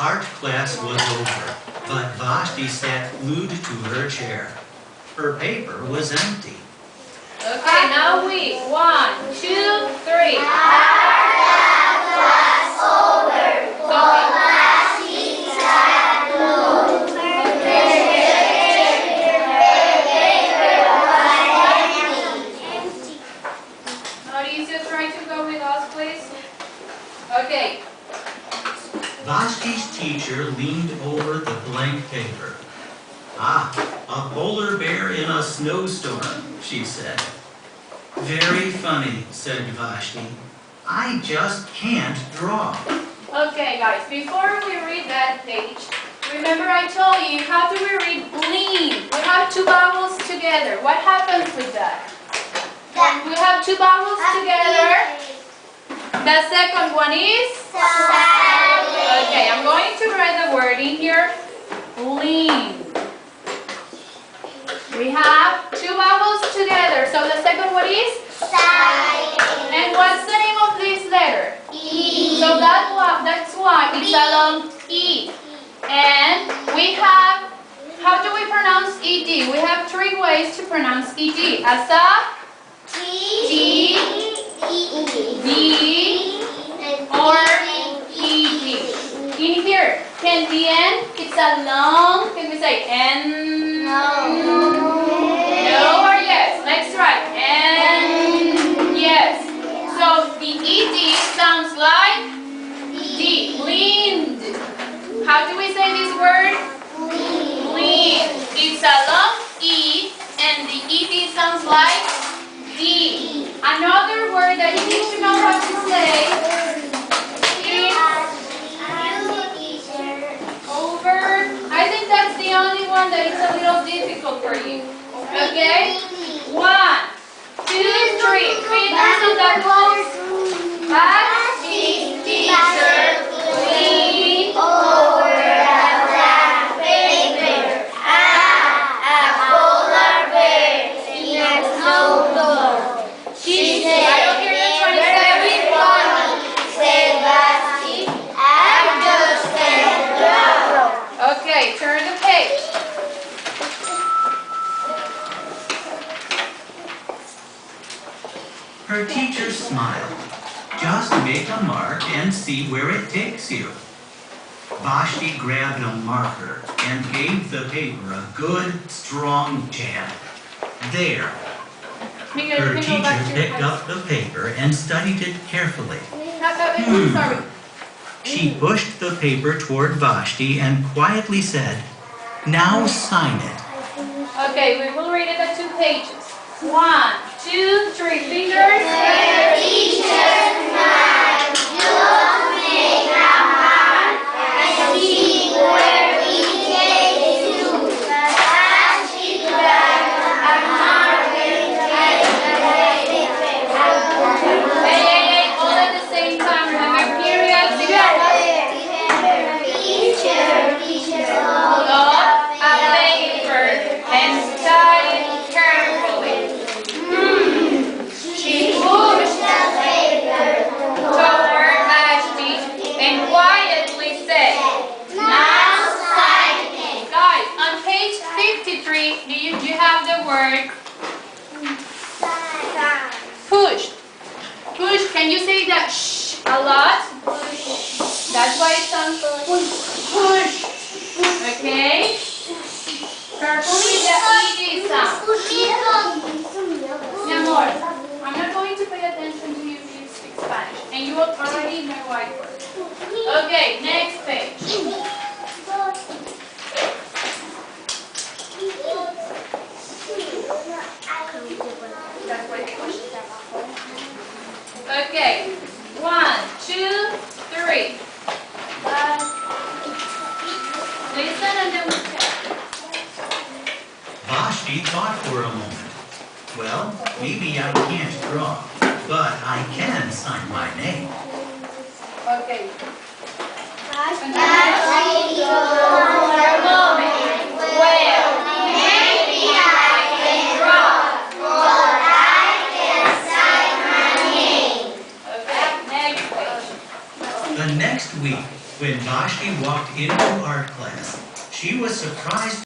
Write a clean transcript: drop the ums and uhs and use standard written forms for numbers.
art class was over, but Vashti sat glued to her chair. Her paper was empty. Okay, now we. 1, 2, 3. Mauricio, try to go with us, please. Okay. Vashti's teacher leaned over the blank paper. "Ah, a polar bear in a snowstorm," she said. "Very funny," said Vashti. "I just can't draw." Okay, guys, before we read that page, remember I told you, how do we read lean? We have two vowels together. What happens with that? When we have two vowels together, the second one is? Okay, I'm going to write the word in here. Lean. We have two vowels together. So the second one is? And what's the name of this letter? E. So that's why it's a long E. And we have, how do we pronounce ED? We have three ways to pronounce ED. As a T, D, or ED. In here, can the N, it's a long, can we say N? No or yes? Let's try. N, yes. So the ED sounds like D, leaned. How do we say this word? Lean. It's a long E and the ED sounds like D. Another word that you need to know how to say is over. I think that's the only one that is a little difficult for you. Okay? 1, 2, 3. Fingers on the clothes. Vashti, teacher, lean over a black paper. A polar bear in a snowstorm. She said, I don't hear you trying to say everyone. Said Vashti, I just can't draw. Okay, turn the page. Her teacher smiled. "Just make a mark and see where it takes you." Vashti grabbed a marker and gave the paper a good, strong jab. There. Her teacher picked up the paper and studied it carefully. Sorry. She pushed the paper toward Vashti and quietly said, "Now sign it." Okay, we will read it at 2 pages. 1, 2, 3 fingers. Hey, all at the same time. Remember, periods together. Hold up a paper and study carefully. She pushed the paper toward Vashti and quietly said, "Now sign it." Guys, on page 53, do you have the word push? Push, can you say that shh a lot? That's why it sounds push. Okay? Carefully the ED sound. Mi amor, I'm not going to pay attention to you if you speak Spanish. And you will already know whiteboard. Okay, next page. Okay, 1, 2, 3. Listen and then we check. Vashti thought for a moment. "Well, maybe I can't draw, but I can sign my name." Okay. Vashti For a moment. Well, maybe I can draw, but I can sign my name. okay, next page. The next week, When Vashti walked into art class, she was surprised